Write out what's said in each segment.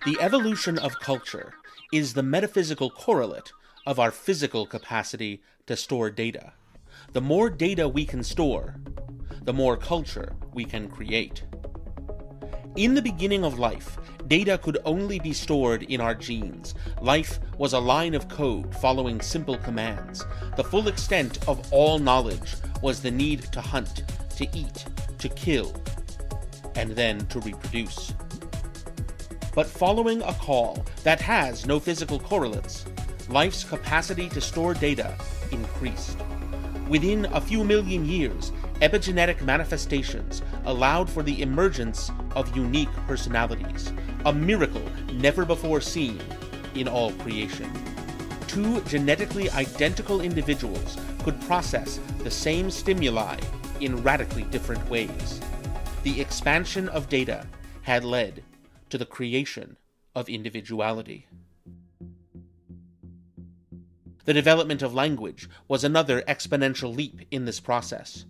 The evolution of culture is the metaphysical correlate of our physical capacity to store data. The more data we can store, the more culture we can create. In the beginning of life, data could only be stored in our genes. Life was a line of code following simple commands. The full extent of all knowledge was the need to hunt, to eat, to kill, and then to reproduce. But following a call that has no physical correlates, life's capacity to store data increased. Within a few million years, epigenetic manifestations allowed for the emergence of unique personalities, a miracle never before seen in all creation. Two genetically identical individuals could process the same stimuli in radically different ways. The expansion of data had led to the creation of individuality. The development of language was another exponential leap in this process.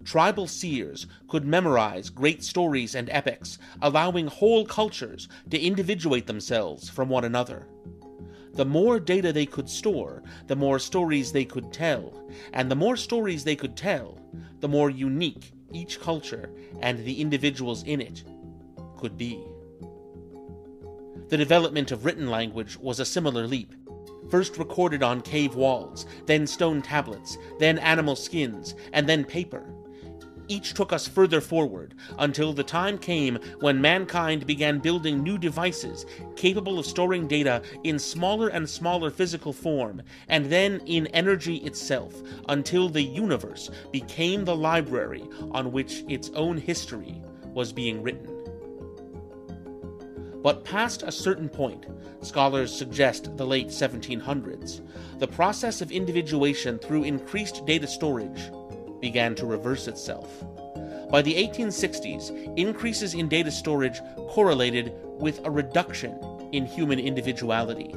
Tribal seers could memorize great stories and epics, allowing whole cultures to individuate themselves from one another. The more data they could store, the more stories they could tell, and the more stories they could tell, the more unique each culture and the individuals in it could be. The development of written language was a similar leap. First recorded on cave walls, then stone tablets, then animal skins, and then paper. Each took us further forward, until the time came when mankind began building new devices capable of storing data in smaller and smaller physical form, and then in energy itself, until the universe became the library on which its own history was being written. But past a certain point, scholars suggest the late 1700s, the process of individuation through increased data storage began to reverse itself. By the 1860s, increases in data storage correlated with a reduction in human individuality,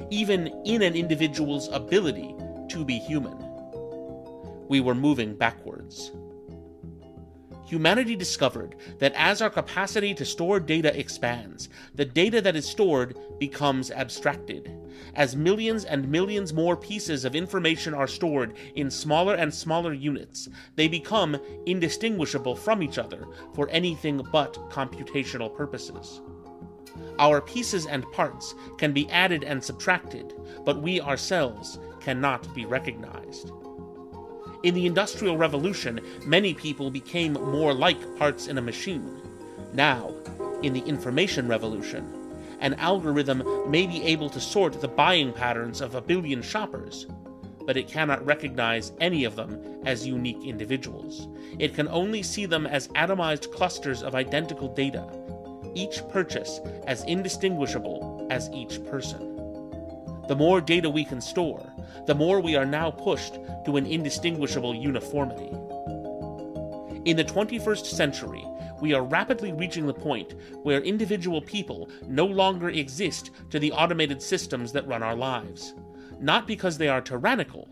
even in an individual's ability to be human. We were moving backwards. Humanity discovered that as our capacity to store data expands, the data that is stored becomes abstracted. As millions and millions more pieces of information are stored in smaller and smaller units, they become indistinguishable from each other for anything but computational purposes. Our pieces and parts can be added and subtracted, but we ourselves cannot be recognized. In the Industrial Revolution, many people became more like parts in a machine. Now, in the Information Revolution, an algorithm may be able to sort the buying patterns of a billion shoppers, but it cannot recognize any of them as unique individuals. It can only see them as atomized clusters of identical data, each purchase as indistinguishable as each person. The more data we can store, the more we are now pushed to an indistinguishable uniformity. In the 21st century, we are rapidly reaching the point where individual people no longer exist to the automated systems that run our lives, not because they are tyrannical,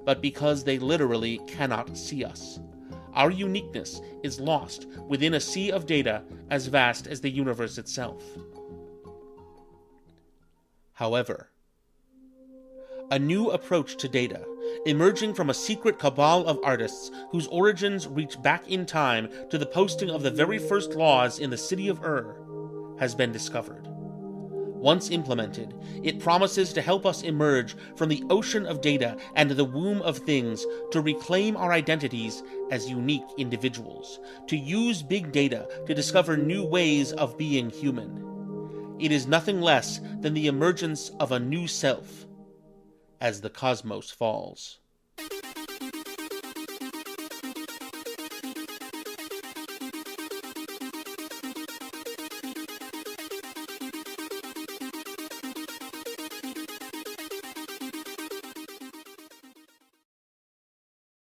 but because they literally cannot see us. Our uniqueness is lost within a sea of data as vast as the universe itself. However, a new approach to data, emerging from a secret cabal of artists whose origins reach back in time to the posting of the very first laws in the city of Ur, has been discovered. Once implemented, it promises to help us emerge from the ocean of data and the womb of things to reclaim our identities as unique individuals, to use big data to discover new ways of being human. It is nothing less than the emergence of a new self, as the cosmos falls.